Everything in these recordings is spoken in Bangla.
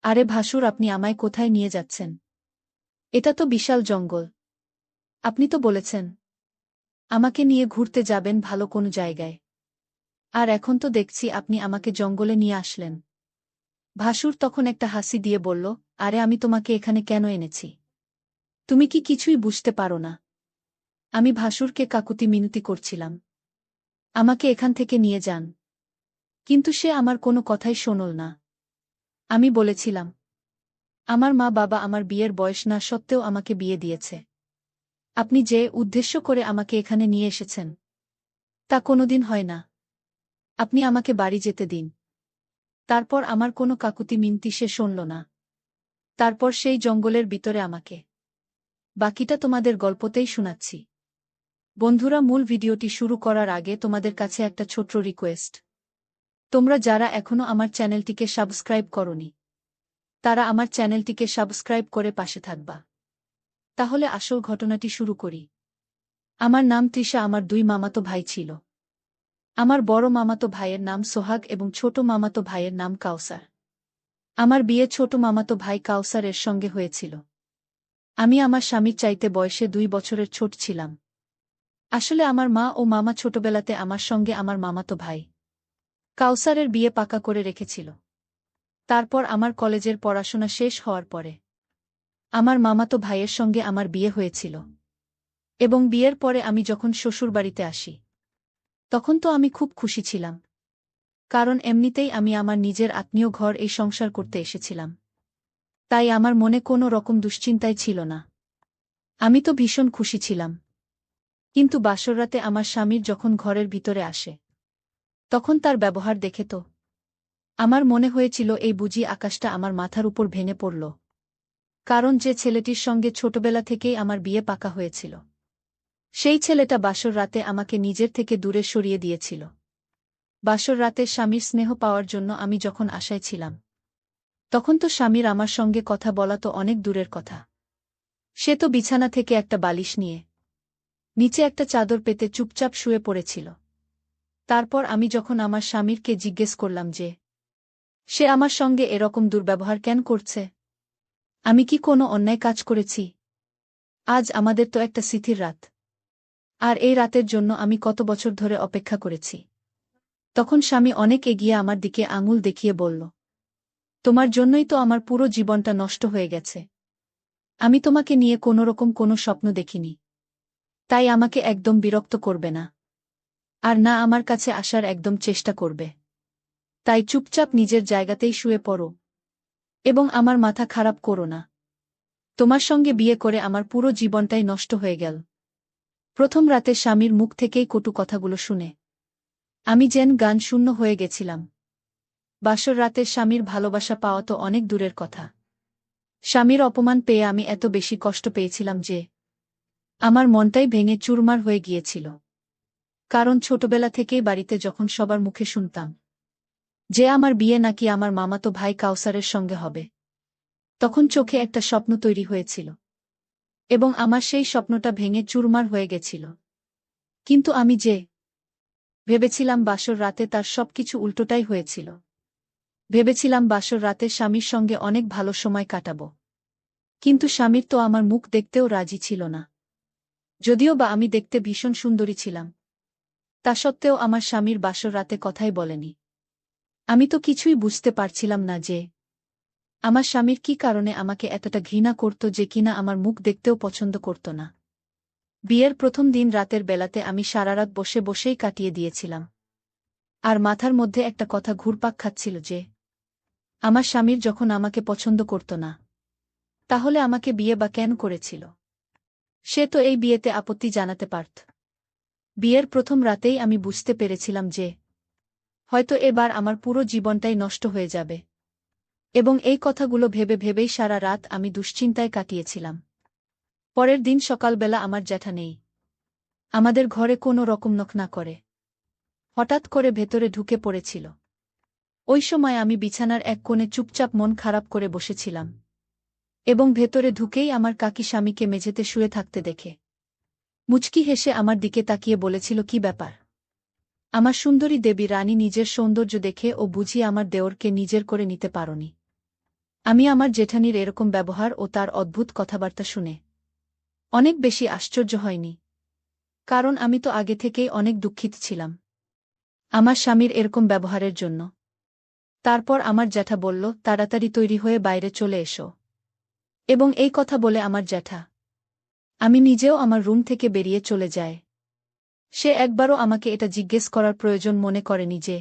আরে ভাসুর, আপনি আমায় কোথায় নিয়ে যাচ্ছেন? এটা তো বিশাল জঙ্গল। আপনি তো বলেছেন আমাকে নিয়ে ঘুরতে যাবেন ভালো কোনো জায়গায়। আর এখন তো দেখছি আপনি আমাকে জঙ্গলে নিয়ে আসলেন। ভাসুর তখন একটা হাসি দিয়ে বলল, আরে আমি তোমাকে এখানে কেন এনেছি? তুমি কি কিছুই বুঝতে পারো না? আমি ভাসুরকে কাকুতি মিনতি করছিলাম, আমাকে এখান থেকে নিয়ে যান। কিন্তু সে আমার কোনো কথাই শোনল না। আমি বলেছিলাম, আমার মা বাবা আমার বিয়ের বয়স না সত্ত্বেও আমাকে বিয়ে দিয়েছে। আপনি যে উদ্দেশ্য করে আমাকে এখানে নিয়ে এসেছেন তা কোনোদিন হয় না। আপনি আমাকে বাড়ি যেতে দিন। তারপর আমার কোনো কাকুতি মিনতি সে শুনল না। তারপর সেই জঙ্গলের ভিতরে আমাকে। বাকিটা তোমাদের গল্পতেই শোনাচ্ছি। বন্ধুরা, মূল ভিডিওটি শুরু করার আগে তোমাদের কাছে একটা ছোট্ট রিকোয়েস্ট। তোমরা যারা এখনো আমার চ্যানেলটিকে সাবস্ক্রাইব করোনি, তারা আমার চ্যানেলটিকে সাবস্ক্রাইব করে পাশে থাকবা। তাহলে আসল ঘটনাটি শুরু করি। আমার নাম তৃষা। আমার দুই মামাতো ভাই ছিল। আমার বড় মামাতো ভাইয়ের নাম সোহাগ এবং ছোট মামাতো ভাইয়ের নাম কাউসার। আমার বিয়ে ছোট মামাতো ভাই কাউসারের সঙ্গে হয়েছিল। আমি আমার স্বামীর চাইতে বয়সে 2 বছরের ছোট ছিলাম। আসলে আমার মা ও মামা ছোটবেলাতে আমার সঙ্গে আমার মামাতো ভাই কাউসারের বিয়ে পাকা করে রেখেছিল। তারপর আমার কলেজের পড়াশোনা শেষ হওয়ার পরে আমার মামাতো ভাইয়ের সঙ্গে আমার বিয়ে হয়েছিল। এবং বিয়ের পরে আমি যখন শ্বশুরবাড়িতে আসি, তখন তো আমি খুব খুশি ছিলাম। কারণ এমনিতেই আমি আমার নিজের আত্মীয় ঘর এই সংসার করতে এসেছিলাম। তাই আমার মনে কোনো রকম দুশ্চিন্তাই ছিল না। আমি তো ভীষণ খুশি ছিলাম। কিন্তু বাসররাতে আমার স্বামীর যখন ঘরের ভিতরে আসে, তখন তার ব্যবহার দেখে তো আমার মনে হয়েছিল এই বুঝি আকাশটা আমার মাথার উপর ভেঙে পড়ল। কারণ যে ছেলেটির সঙ্গে ছোটবেলা থেকেই আমার বিয়ে পাকা হয়েছিল, সেই ছেলেটা বাসর রাতে আমাকে নিজের থেকে দূরে সরিয়ে দিয়েছিল। বাসর রাতে স্বামীর স্নেহ পাওয়ার জন্য আমি যখন আশায় ছিলাম, তখন তো স্বামীর আমার সঙ্গে কথা বলা তো অনেক দূরের কথা। সে তো বিছানা থেকে একটা বালিশ নিয়ে নিচে একটা চাদর পেতে চুপচাপ শুয়ে পড়েছিল। তারপর আমি যখন আমার স্বামীরকে জিজ্ঞেস করলাম যে সে আমার সঙ্গে এরকম দুর্ব্যবহার কেন করছে, আমি কি কোনো অন্যায় কাজ করেছি? আজ আমাদের তো একটা স্মৃতির রাত, আর এই রাতের জন্য আমি কত বছর ধরে অপেক্ষা করেছি। তখন স্বামী অনেক এগিয়ে আমার দিকে আঙুল দেখিয়ে বলল, তোমার জন্যই তো আমার পুরো জীবনটা নষ্ট হয়ে গেছে। আমি তোমাকে নিয়ে কোনোরকম কোনো স্বপ্ন দেখিনি। তাই আমাকে একদম বিরক্ত করবে না, আর না আমার কাছে আসার একদম চেষ্টা করবে। তাই চুপচাপ নিজের জায়গাতেই শুয়ে পড়ো এবং আমার মাথা খারাপ করো না। তোমার সঙ্গে বিয়ে করে আমার পুরো জীবনটাই নষ্ট হয়ে গেল। প্রথম রাতে স্বামীর মুখ থেকেই কটু কথাগুলো শুনে আমি যেন গান শূন্য হয়ে গেছিলাম। বাসর রাতে স্বামীর ভালোবাসা পাওয়া তো অনেক দূরের কথা, স্বামীর অপমান পেয়ে আমি এত বেশি কষ্ট পেয়েছিলাম যে আমার মনটাই ভেঙে চুরমার হয়ে গিয়েছিল। কারণ ছোটবেলা থেকেই বাড়িতে যখন সবার মুখে শুনতাম যে আমার বিয়ে নাকি আমার মামাতো ভাই কাউসারের সঙ্গে হবে, তখন চোখে একটা স্বপ্ন তৈরি হয়েছিল এবং আমার সেই স্বপ্নটা ভেঙে চুরমার হয়ে গেছিল। কিন্তু আমি যে ভেবেছিলাম বাসর রাতে তার সবকিছু উল্টোটাই হয়েছিল। ভেবেছিলাম বাসর রাতে স্বামীর সঙ্গে অনেক ভালো সময় কাটাবো। কিন্তু স্বামীর তো আমার মুখ দেখতেও রাজি ছিল না। যদিও বা আমি দেখতে ভীষণ সুন্দরী ছিলাম, তা সত্ত্বেও আমার স্বামীর বাসর রাতে কথাই বলেনি। আমি তো কিছুই বুঝতে পারছিলাম না যে আমার স্বামীর কি কারণে আমাকে এতটা ঘৃণা করত যে কিনা আমার মুখ দেখতেও পছন্দ করত না। বিয়ের প্রথম দিন রাতের বেলাতে আমি সারারাত বসে বসেই কাটিয়ে দিয়েছিলাম। আর মাথার মধ্যে একটা কথা ঘুরপাক খাচ্ছিল যে আমার স্বামীর যখন আমাকে পছন্দ করত না, তাহলে আমাকে বিয়ে বা কেন করেছিল? সে তো এই বিয়েতে আপত্তি জানাতে পারত। বিয়ের প্রথম রাতেই আমি বুঝতে পেরেছিলাম যে হয়তো এবার আমার পুরো জীবনটাই নষ্ট হয়ে যাবে। এবং এই কথাগুলো ভেবে ভেবেই সারা রাত আমি দুশ্চিন্তায় কাটিয়েছিলাম। পরের দিন সকালবেলা আমার জ্যাঠা নেই আমাদের ঘরে কোনো রকম নখ না করে হঠাৎ করে ভেতরে ঢুকে পড়েছিল। ওই সময় আমি বিছানার এক কোণে চুপচাপ মন খারাপ করে বসেছিলাম এবং ভেতরে ঢুকেই আমার কাকি স্বামীকে মেঝেতে শুয়ে থাকতে দেখে মুচকি হেসে আমার দিকে তাকিয়ে বলেছিল, কি ব্যাপার? আমার সুন্দরী দেবী রানী নিজের সৌন্দর্য দেখে ও বুঝি আমার দেওরকে নিজের করে নিতে পারোনি? আমি আমার জেঠানির এরকম ব্যবহার ও তার অদ্ভুত কথাবার্তা শুনে অনেক বেশি আশ্চর্য হয়নি, কারণ আমি তো আগে থেকেই অনেক দুঃখিত ছিলাম আমার স্বামীর এরকম ব্যবহারের জন্য। তারপর আমার জ্যাঠা বলল, তাড়াতাড়ি তৈরি হয়ে বাইরে চলে এসো। এবং এই কথা বলে আমার জ্যাঠা আমি নিজেও আমার রুম থেকে বেরিয়ে চলে যায়। সে একবারও আমাকে এটা জিজ্ঞেস করার প্রয়োজন মনে করেনি যে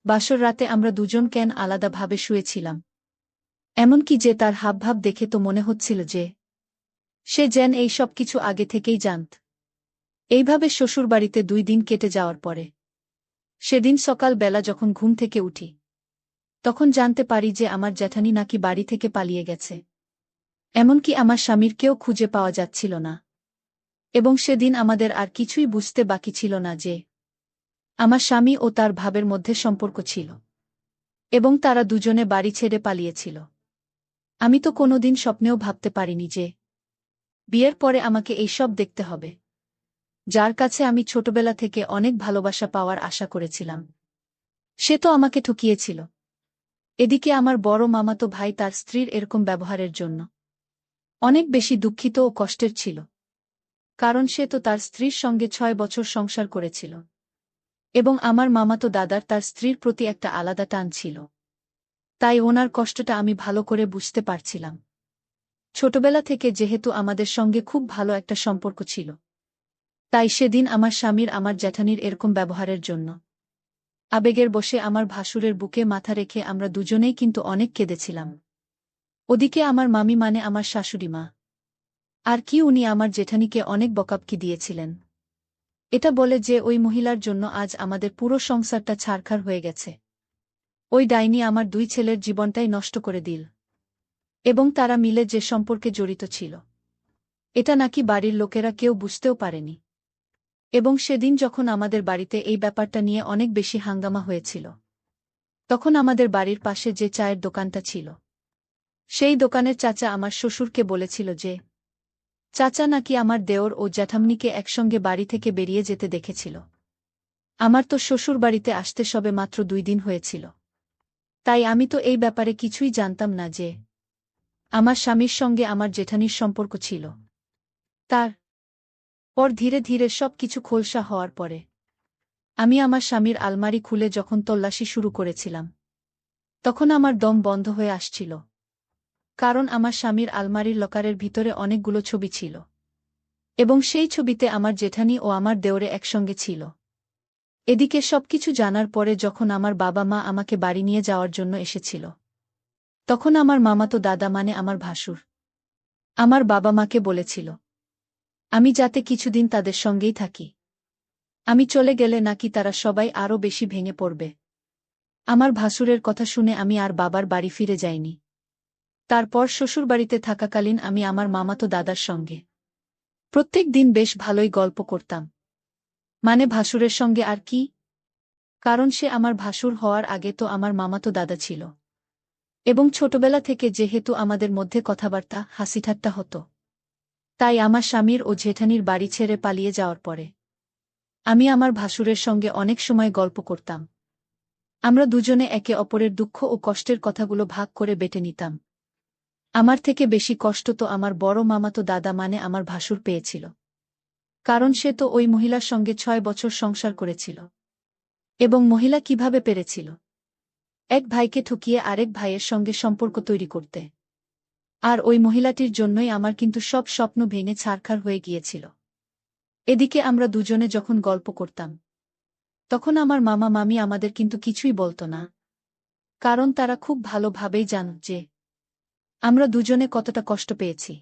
বাসর রাতে আমরা দুজন কেন আলাদাভাবে শুয়েছিলাম। এমনকি যে তার হাবভাব দেখে তো মনে হচ্ছিল যে সে যেন এই সব কিছু আগে থেকেই জানত। এইভাবে শ্বশুরবাড়িতে 2 দিন কেটে যাওয়ার পরে সেদিন সকাল বেলা যখন ঘুম থেকে উঠি, তখন জানতে পারি যে আমার জ্যাঠানি নাকি বাড়ি থেকে পালিয়ে গেছে। এমনকি আমার স্বামীরকেও খুঁজে পাওয়া যাচ্ছিল না। এবং সেদিন আমাদের আর কিছুই বুঝতে বাকি ছিল না যে আমার স্বামী ও তার ভাবের মধ্যে সম্পর্ক ছিল এবং তারা দুজনে বাড়ি ছেড়ে পালিয়েছিল। আমি তো কোনোদিন স্বপ্নেও ভাবতে পারিনি যে বিয়ের পরে আমাকে এইসব দেখতে হবে, যার কাছে আমি ছোটবেলা থেকে অনেক ভালোবাসা পাওয়ার আশা করেছিলাম। সে তো আমাকে ঠকিয়েছিল। এদিকে আমার বড় মামাতো ভাই তার স্ত্রীর এরকম ব্যবহারের জন্য অনেক বেশি দুঃখিত ও কষ্টের ছিল, কারণ সে তো তার স্ত্রীর সঙ্গে 6 বছর সংসার করেছিল এবং আমার মামাতো দাদার তার স্ত্রীর প্রতি একটা আলাদা টান ছিল। তাই ওনার কষ্টটা আমি ভালো করে বুঝতে পারছিলাম। ছোটবেলা থেকে যেহেতু আমাদের সঙ্গে খুব ভালো একটা সম্পর্ক ছিল, তাই সেদিন আমার স্বামীর আমার জ্যাঠানির এরকম ব্যবহারের জন্য আবেগের বশে আমার ভাসুরের বুকে মাথা রেখে আমরা দুজনেই কিন্তু অনেক কেঁদেছিলাম। ওদিকে আমার মামি মানে আমার শাশুড়ি মা আর কি উনি আমার জেঠানিকে অনেক বকাবকি দিয়েছিলেন, এটা বলে যে ওই মহিলার জন্য আজ আমাদের পুরো সংসারটা ছারখার হয়ে গেছে। ওই ডাইনি আমার 2 ছেলের জীবনটাই নষ্ট করে দিল এবং তারা মিলে যে সম্পর্কে জড়িত ছিল এটা নাকি বাড়ির লোকেরা কেউ বুঝতেও পারেনি। এবং সেদিন যখন আমাদের বাড়িতে এই ব্যাপারটা নিয়ে অনেক বেশি হাঙ্গামা হয়েছিল, তখন আমাদের বাড়ির পাশে যে চায়ের দোকানটা ছিল সেই দোকানের চাচা আমার শ্বশুরকে বলেছিল যে চাচা নাকি আমার দেওর ও জ্যাঠামনিকে একসঙ্গে বাড়ি থেকে বেরিয়ে যেতে দেখেছিল। আমার তো শ্বশুর বাড়িতে আসতে সবে মাত্র 2 দিন হয়েছিল, তাই আমি তো এই ব্যাপারে কিছুই জানতাম না যে আমার স্বামীর সঙ্গে আমার জেঠানির সম্পর্ক ছিল। তার পর ধীরে ধীরে সব কিছু খোলসা হওয়ার পরে আমি আমার স্বামীর আলমারি খুলে যখন তল্লাশি শুরু করেছিলাম, তখন আমার দম বন্ধ হয়ে আসছিল, কারণ আমার স্বামীর আলমারির লকারের ভিতরে অনেকগুলো ছবি ছিল এবং সেই ছবিতে আমার জেঠানি ও আমার দেওরে একসঙ্গে ছিল। এদিকে সবকিছু জানার পরে যখন আমার বাবা মা আমাকে বাড়ি নিয়ে যাওয়ার জন্য এসেছিল, তখন আমার মামাতো দাদা মানে আমার ভাসুর আমার বাবা মাকে বলেছিল আমি যাতে কিছুদিন তাদের সঙ্গেই থাকি। আমি চলে গেলে নাকি তারা সবাই আরও বেশি ভেঙে পড়বে। আমার ভাসুরের কথা শুনে আমি আর বাবার বাড়ি ফিরে যাইনি। তারপর শ্বশুরবাড়িতে থাকাকালীন আমি আমার মামাতো দাদার সঙ্গে প্রত্যেক দিন বেশ ভালোই গল্প করতাম। মানে ভাসুরের সঙ্গে আর কি, কারণ সে আমার ভাসুর হওয়ার আগে তো আমার মামাতো দাদা ছিল এবং ছোটবেলা থেকে যেহেতু আমাদের মধ্যে কথাবার্তা হাসিঠাট্টা হতো, তাই আমার স্বামীর ও জেঠানির বাড়ি ছেড়ে পালিয়ে যাওয়ার পরে আমি আমার ভাসুরের সঙ্গে অনেক সময় গল্প করতাম। আমরা দুজনে একে অপরের দুঃখ ও কষ্টের কথাগুলো ভাগ করে বেটে নিতাম। আমার থেকে বেশি কষ্ট তো আমার বড় মামাতো দাদা মানে আমার ভাসুর পেয়েছিল, কারণ সে তো ওই মহিলার সঙ্গে 6 বছর সংসার করেছিল। এবং মহিলা কিভাবে পেরেছিল এক ভাইকে ঠকিয়ে আরেক ভাইয়ের সঙ্গে সম্পর্ক তৈরি করতে। আর ওই মহিলাটির জন্যই আমার কিন্তু সব স্বপ্ন ভেঙে ছারখার হয়ে গিয়েছিল। এদিকে আমরা দুজনে যখন গল্প করতাম, তখন আমার মামা মামি আমাদের কিন্তু কিছুই বলতো না, কারণ তারা খুব ভালোভাবেই জানত যে আমরা দুজনে কতটা কষ্ট পেয়েছি।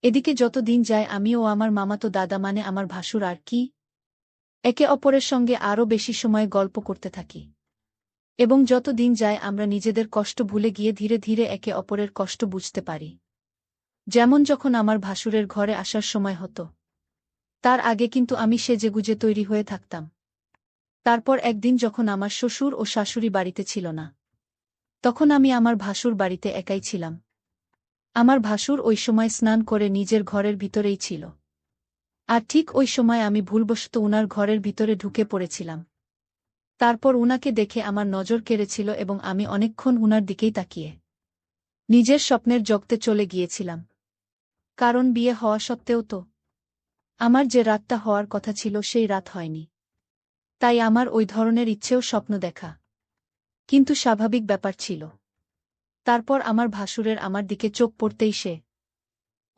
এদিকে যত দিন যায় আমি ও আমার মামাতো দাদা মানে আমার ভাসুর আর কি একে অপরের সঙ্গে আরও বেশি সময় গল্প করতে থাকি এবং যত দিন যায় আমরা নিজেদের কষ্ট ভুলে গিয়ে ধীরে ধীরে একে অপরের কষ্ট বুঝতে পারি। যেমন যখন আমার ভাসুরের ঘরে আসার সময় হতো, তার আগে কিন্তু আমি সেজেগুজে তৈরি হয়ে থাকতাম। তারপর একদিন যখন আমার শ্বশুর ও শাশুড়ি বাড়িতে ছিল না, তখন আমি আমার ভাসুর বাড়িতে একাই ছিলাম। আমার ভাসুর ওই সময় স্নান করে নিজের ঘরের ভিতরেই ছিল, আর ঠিক ওই সময় আমি ভুলবশত উনার ঘরের ভিতরে ঢুকে পড়েছিলাম। তারপর উনাকে দেখে আমার নজর কেড়েছিল এবং আমি অনেকক্ষণ উনার দিকেই তাকিয়ে নিজের স্বপ্নের জগতে চলে গিয়েছিলাম। কারণ বিয়ে হওয়া সত্ত্বেও তো আমার যে রাতটা হওয়ার কথা ছিল সেই রাত হয়নি। তাই আমার ওই ধরনের ইচ্ছেও স্বপ্ন দেখা কিন্তু স্বাভাবিক ব্যাপার ছিল। তারপর আমার ভাসুরের আমার দিকে চোখ পড়তেই সে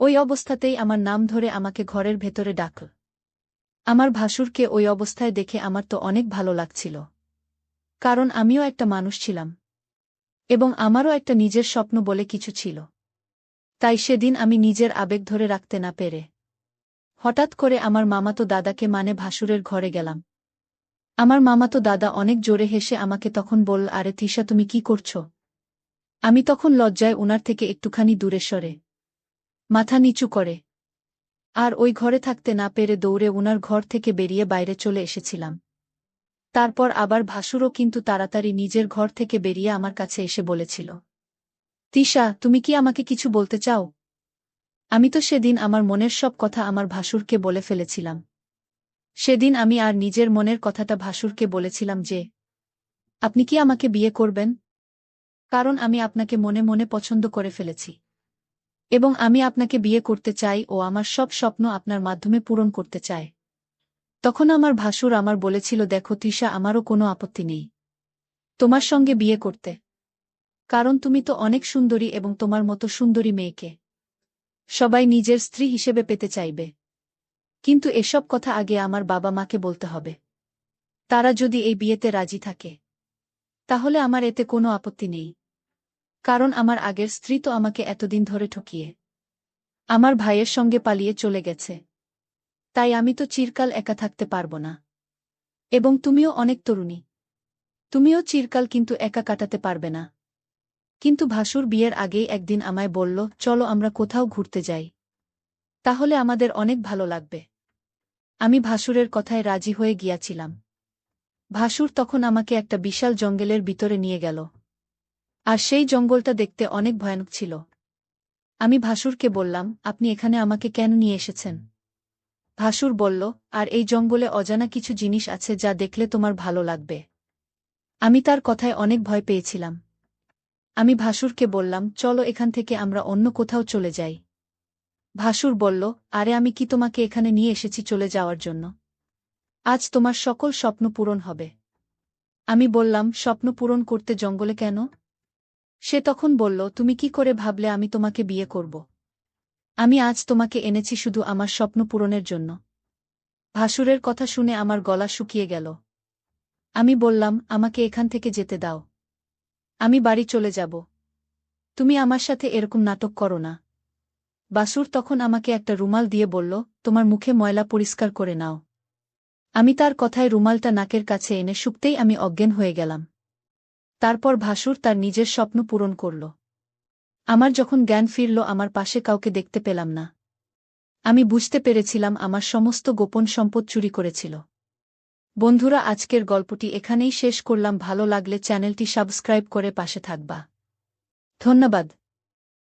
ওই অবস্থাতেই আমার নাম ধরে আমাকে ঘরের ভেতরে ডাকল। আমার ভাসুরকে ওই অবস্থায় দেখে আমার তো অনেক ভালো লাগছিল। কারণ আমিও একটা মানুষ ছিলাম এবং আমারও একটা নিজের স্বপ্ন বলে কিছু ছিল। তাই সেদিন আমি নিজের আবেগ ধরে রাখতে না পেরে হঠাৎ করে আমার মামাতো দাদাকে মানে ভাসুরের ঘরে গেলাম। আমার মামাতো দাদা অনেক জোরে হেসে আমাকে তখন বলল, আরে তিশা, তুমি কি করছো? আমি তখন লজ্জায় উনার থেকে একটুখানি দূরে সরে মাথা নিচু করে আর ওই ঘরে থাকতে না পেরে দৌড়ে উনার ঘর থেকে বেরিয়ে বাইরে চলে এসেছিলাম। তারপর আবার ভাসুরও কিন্তু তাড়াতাড়ি নিজের ঘর থেকে বেরিয়ে আমার কাছে এসে বলেছিল, তিশা, তুমি কি আমাকে কিছু বলতে চাও? আমি তো সেদিন আমার মনের সব কথা আমার ভাসুরকে বলে ফেলেছিলাম। সেদিন আমি আর নিজের মনের কথাটা ভাসুরকে বলেছিলাম যে, আপনি কি আমাকে বিয়ে করবেন? কারণ আমি আপনাকে মনে মনে পছন্দ করে ফেলেছি এবং আমি আপনাকে বিয়ে করতে চাই ও আমার সব স্বপ্ন আপনার মাধ্যমে পূরণ করতে চাই। তখন আমার ভাসুর আমার বলেছিল, দেখো তৃষা, আমারও কোনো আপত্তি নেই তোমার সঙ্গে বিয়ে করতে। কারণ তুমি তো অনেক সুন্দরী এবং তোমার মতো সুন্দরী মেয়েকে সবাই নিজের স্ত্রী হিসেবে পেতে চাইবে। কিন্তু এসব কথা আগে আমার বাবা মাকে বলতে হবে। তারা যদি এই বিয়েতে রাজি থাকে তাহলে আমার এতে কোনো আপত্তি নেই। কারণ আমার আগের স্ত্রী তো আমাকে এতদিন ধরে ঠকিয়ে আমার ভাইয়ের সঙ্গে পালিয়ে চলে গেছে। তাই আমি তো চিরকাল একা থাকতে পারব না। এবং তুমিও অনেক তরুণী, তুমিও চিরকাল কিন্তু একা কাটাতে পারবে না। কিন্তু ভাসুর বিয়ের আগেই একদিন আমায় বলল, চলো আমরা কোথাও ঘুরতে যাই, তাহলে আমাদের অনেক ভালো লাগবে। আমি ভাসুরের কথায় রাজি হয়ে গিয়াছিলাম। ভাসুর তখন আমাকে একটা বিশাল জঙ্গলের ভিতরে নিয়ে গেল। আর সেই জঙ্গলটা দেখতে অনেক ভয়ানক ছিল। আমি ভাসুরকে বললাম, আপনি এখানে আমাকে কেন নিয়ে এসেছেন? ভাসুর বলল, আর এই জঙ্গলে অজানা কিছু জিনিস আছে যা দেখলে তোমার ভালো লাগবে। আমি তার কথায় অনেক ভয় পেয়েছিলাম। আমি ভাসুরকে বললাম, চলো এখান থেকে আমরা অন্য কোথাও চলে যাই। ভাসুর বলল, আরে আমি কি তোমাকে এখানে নিয়ে এসেছি চলে যাওয়ার জন্য? আজ তোমার সকল স্বপ্ন পূরণ হবে। আমি বললাম, স্বপ্ন পূরণ করতে জঙ্গলে কেন? সে তখন বলল, তুমি কি করে ভাবলে আমি তোমাকে বিয়ে করব? আমি আজ তোমাকে এনেছি শুধু আমার স্বপ্ন পূরণের জন্য। ভাসুরের কথা শুনে আমার গলা শুকিয়ে গেল। আমি বললাম, আমাকে এখান থেকে যেতে দাও। আমি বাড়ি চলে যাব। তুমি আমার সাথে এরকম নাটক করো না। বাসুর তখন আমাকে একটা রুমাল দিয়ে বলল, তোমার মুখে ময়লা পরিষ্কার করে নাও। আমি তার কথায় রুমালটা নাকের কাছে এনে শুকতেই আমি অজ্ঞান হয়ে গেলাম। তারপর ভাসুর তার নিজের স্বপ্ন পূরণ করল। আমার যখন জ্ঞান ফিরল, আমার পাশে কাউকে দেখতে পেলাম না। আমি বুঝতে পেরেছিলাম আমার সমস্ত গোপন সম্পদ চুরি করেছিল। বন্ধুরা, আজকের গল্পটি এখানেই শেষ করলাম। ভালো লাগলে চ্যানেলটি সাবস্ক্রাইব করে পাশে থাকবা। ধন্যবাদ।